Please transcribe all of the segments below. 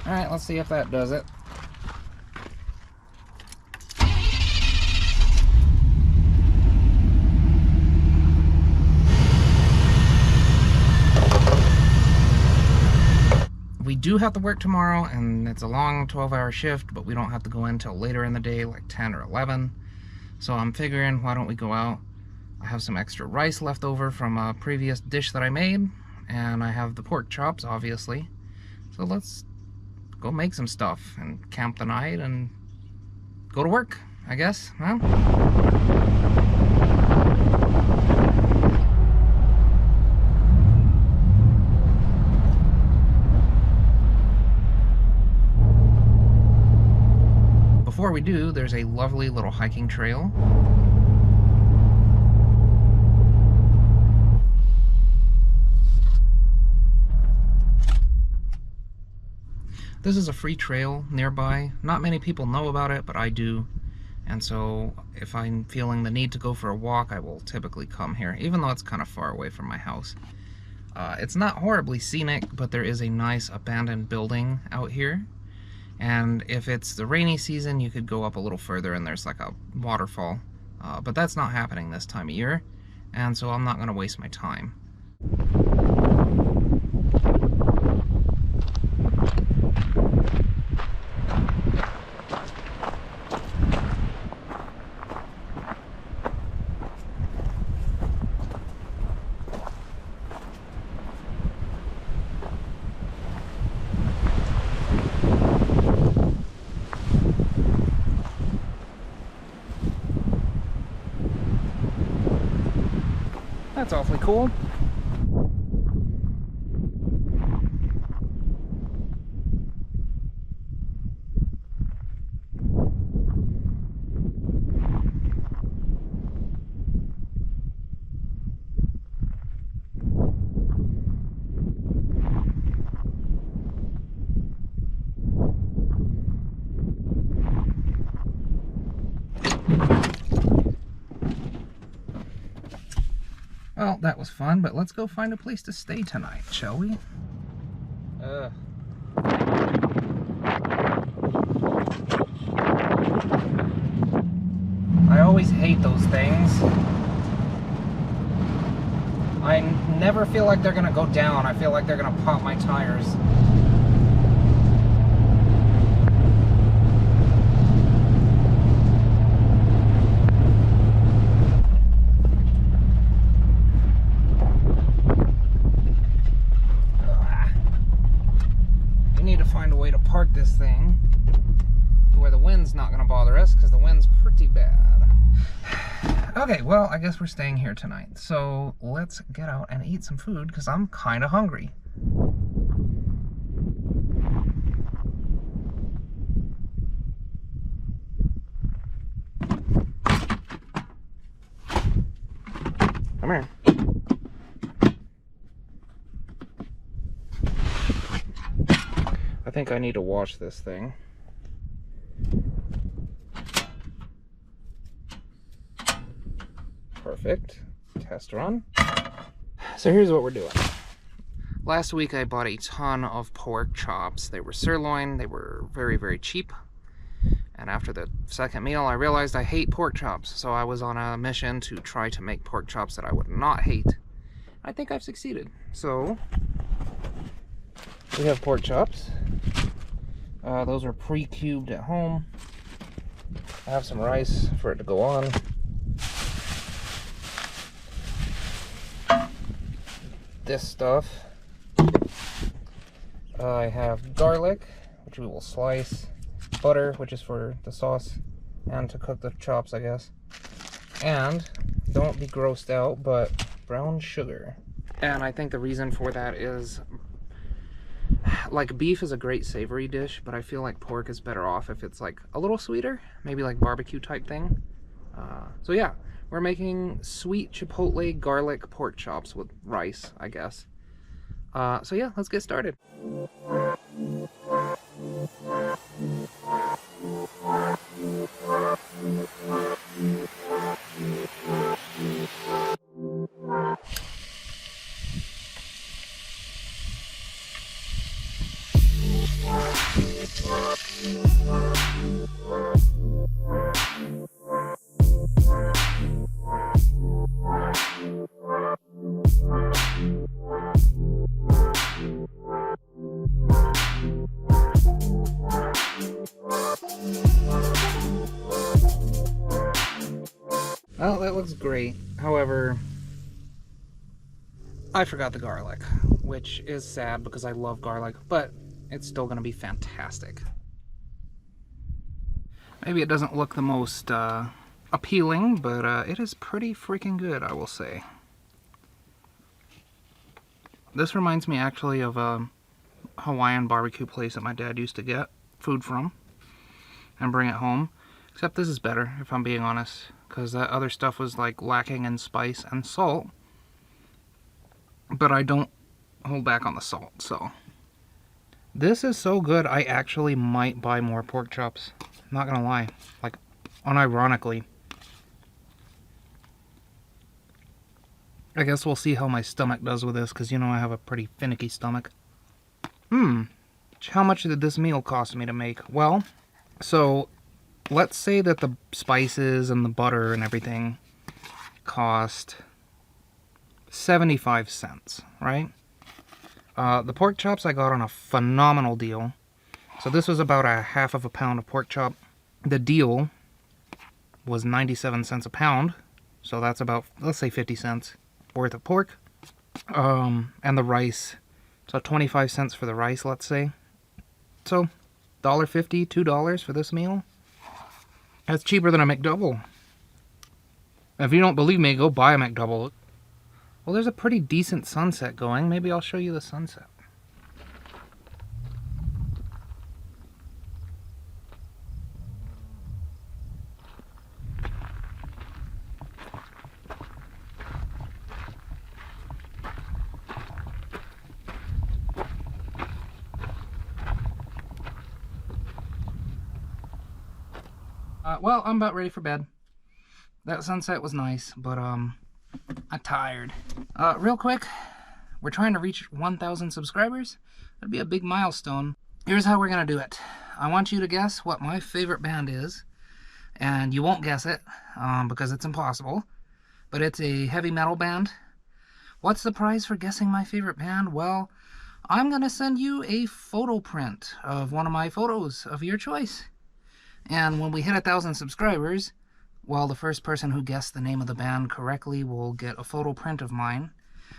Alright, let's see if that does it. We do have to work tomorrow, and it's a long 12-hour shift, but we don't have to go in until later in the day, like 10 or 11. So I'm figuring, why don't we go out? I have some extra rice left over from a previous dish that I made, and I have the pork chops, obviously. So let's go make some stuff and camp the night and go to work, I guess, huh? Before we do, there's a lovely little hiking trail. This is a free trail nearby. Not many people know about it, but I do. And so if I'm feeling the need to go for a walk, I will typically come here, even though it's kind of far away from my house. It's not horribly scenic, but there is a nice abandoned building out here. And if it's the rainy season, you could go up a little further and there's like a waterfall. But that's not happening this time of year, and so I'm not going to waste my time. That's awfully cool. Well, that was fun, but let's go find a place to stay tonight, shall we? I always hate those things. I never feel like they're gonna go down. I feel like they're gonna pop my tires. Park this thing to where the wind's not going to bother us, because the wind's pretty bad. Okay, well, I guess we're staying here tonight. So let's get out and eat some food, because I'm kind of hungry. Come here. I think I need to wash this thing. Perfect. Test run. So here's what we're doing. Last week I bought a ton of pork chops. They were sirloin. They were very, very cheap. And after the second meal, I realized I hate pork chops. So I was on a mission to try to make pork chops that I would not hate. I think I've succeeded. So we have pork chops. Those are pre-cubed at home. I have some rice for it to go on. This stuff. I have garlic, which we will slice. Butter, which is for the sauce and to cook the chops, I guess. And, don't be grossed out, but brown sugar. And I think the reason for that is, like, beef is a great savory dish, but I feel like pork is better off if it's like a little sweeter, maybe like barbecue type thing. So yeah, we're making sweet chipotle garlic pork chops with rice, I guess. So yeah, let's get started. Well, that looks great. However, I forgot the garlic, which is sad because I love garlic, but it's still going to be fantastic. Maybe it doesn't look the most appealing, but it is pretty freaking good, I will say. This reminds me actually of a Hawaiian barbecue place that my dad used to get food from and bring it home. Except this is better, if I'm being honest, because that other stuff was like lacking in spice and salt. But I don't hold back on the salt, so. This is so good, I actually might buy more pork chops. I'm not gonna lie. Like, unironically. I guess we'll see how my stomach does with this, because you know I have a pretty finicky stomach. How much did this meal cost me to make? Well, so let's say that the spices and the butter and everything cost 75 cents, right? The pork chops I got on a phenomenal deal. So this was about a half of a pound of pork chop. The deal was 97 cents a pound. So that's about, let's say 50 cents worth of pork. And the rice, so 25 cents for the rice, let's say. So $1.50, $2 for this meal. That's cheaper than a McDouble. If you don't believe me, go buy a McDouble. Well, there's a pretty decent sunset going. Maybe I'll show you the sunset. Well, I'm about ready for bed. That sunset was nice, but I'm tired. Real quick, we're trying to reach 1,000 subscribers. That'd be a big milestone. Here's how we're gonna do it. I want you to guess what my favorite band is, and you won't guess it because it's impossible, but it's a heavy metal band. What's the prize for guessing my favorite band? Well, I'm gonna send you a photo print of one of my photos of your choice. And when we hit 1,000 subscribers, well, the first person who guessed the name of the band correctly will get a photo print of mine.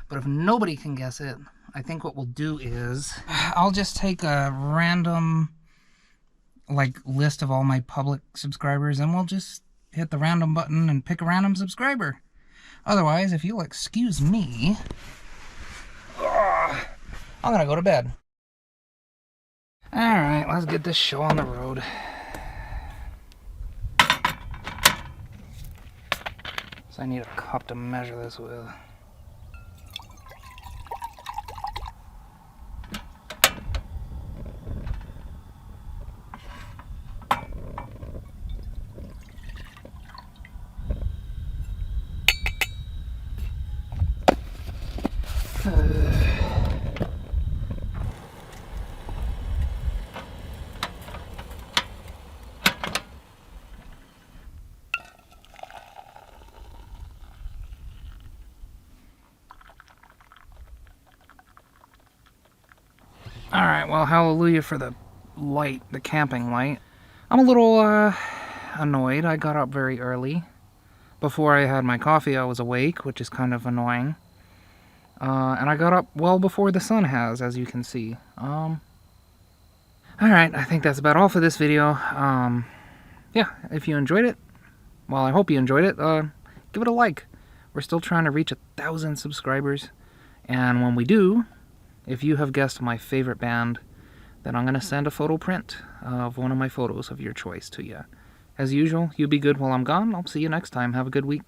But if nobody can guess it, I think what we'll do is I'll just take a random list of all my public subscribers, and we'll just hit the random button and pick a random subscriber. Otherwise, if you'll excuse me, I'm gonna go to bed. Alright, let's get this show on the road. So I need a cup to measure this with. Alright, well, hallelujah for the light, the camping light. I'm a little annoyed. I got up very early. Before I had my coffee, I was awake, which is kind of annoying. And I got up well before the sun has, as you can see. Alright, I think that's about all for this video. Yeah, if you enjoyed it, well, I hope you enjoyed it, give it a like. We're still trying to reach 1,000 subscribers. And when we do, if you have guessed my favorite band, then I'm going to send a photo print of one of my photos of your choice to you. As usual, you be good while I'm gone. I'll see you next time. Have a good week.